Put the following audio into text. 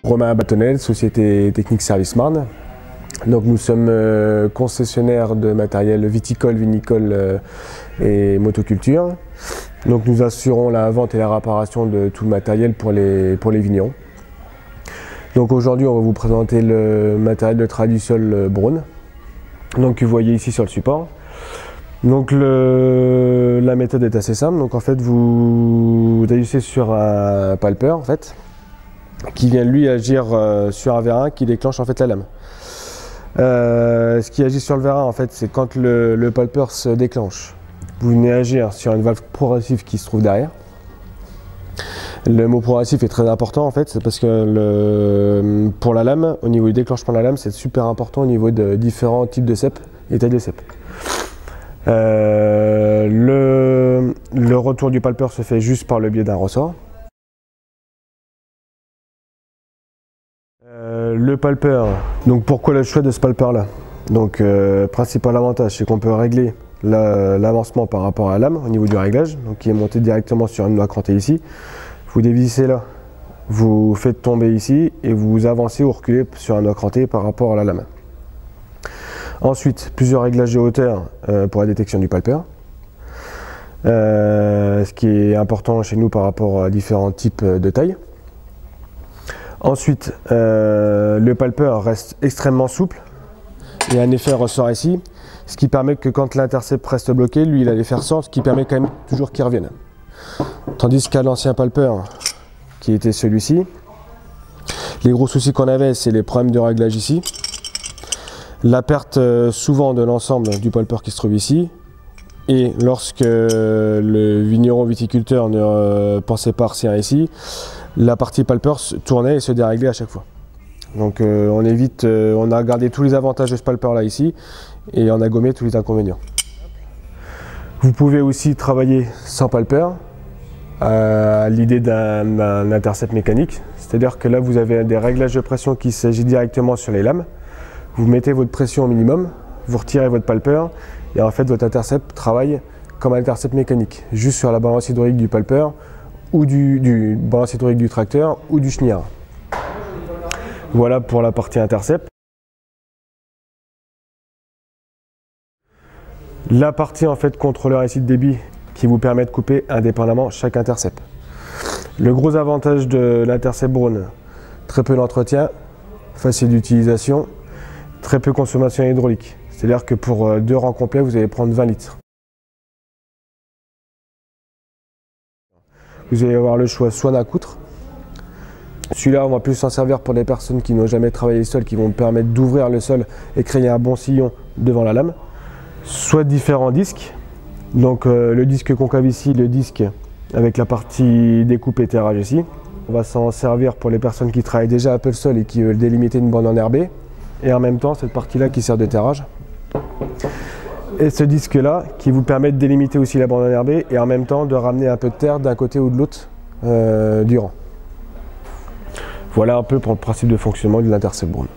Romain Bâtonnel, Société Technique Service Marne. Donc nous sommes concessionnaires de matériel viticole, vinicole et motoculture. Donc nous assurons la vente et la réparation de tout le matériel pour les vignerons. Donc aujourd'hui on va vous présenter le matériel de travail du sol Braun, donc que vous voyez ici sur le support. Donc la méthode est assez simple. Donc en fait vous agissez sur un palper en fait, qui vient lui agir sur un vérin qui déclenche en fait la lame. Ce qui agit sur le vérin en fait, c'est quand le palper se déclenche. Vous venez agir sur une valve progressive qui se trouve derrière. Le mot progressif est très important en fait, c'est parce que pour la lame, au niveau du déclenchement de la lame, c'est super important au niveau de différents types de cèpes et tailles de cèpes. Le retour du palper se fait juste par le biais d'un ressort. Le palper, donc pourquoi le choix de ce palper là? Donc principal avantage, c'est qu'on peut régler l'avancement par rapport à la lame au niveau du réglage, donc qui est monté directement sur une noix crantée ici. Vous dévissez là, vous faites tomber ici et vous avancez ou reculez sur un noix crantée par rapport à la lame. Ensuite, plusieurs réglages de hauteur pour la détection du palper. Ce qui est important chez nous par rapport à différents types de tailles. Ensuite, le palper reste extrêmement souple et un effet ressort ici, ce qui permet que quand l'intercept reste bloqué, lui il a l'effet ressort, ce qui permet quand même toujours qu'il revienne. Tandis qu'à l'ancien palper, qui était celui-ci, les gros soucis qu'on avait, c'est les problèmes de réglage ici, la perte souvent de l'ensemble du palper qui se trouve ici, et lorsque le vigneron viticulteur ne pensait pas resserrer ici, la partie palper tournait et se déréglait à chaque fois. Donc on a gardé tous les avantages de ce palper là ici et on a gommé tous les inconvénients. Vous pouvez aussi travailler sans palper à l'idée d'un intercept mécanique, c'est-à-dire que là vous avez des réglages de pression qui s'agissent directement sur les lames. Vous mettez votre pression au minimum, vous retirez votre palper et en fait votre intercept travaille comme un intercept mécanique, juste sur la balance hydraulique du palper ou du balance hydraulique du tracteur ou du chenillard. Voilà pour la partie intercept. La partie en fait contrôleur ici de débit qui vous permet de couper indépendamment chaque intercept. Le gros avantage de l'intercept Braun, très peu d'entretien, facile d'utilisation, très peu de consommation hydraulique. C'est-à-dire que pour 2 rangs complets, vous allez prendre 20 litres. Vous allez avoir le choix soit d'un coutre. Celui-là, on va plus s'en servir pour des personnes qui n'ont jamais travaillé le sol, qui vont permettre d'ouvrir le sol et créer un bon sillon devant la lame. Soit différents disques. Donc le disque concave ici, le disque avec la partie découpe et terrage ici. On va s'en servir pour les personnes qui travaillent déjà un peu le sol et qui veulent délimiter une bande enherbée. Et en même temps, cette partie-là qui sert de terrage. Et ce disque-là qui vous permet de délimiter aussi la bande enherbée et en même temps de ramener un peu de terre d'un côté ou de l'autre du rang. Voilà un peu pour le principe de fonctionnement de l'intercept Braun.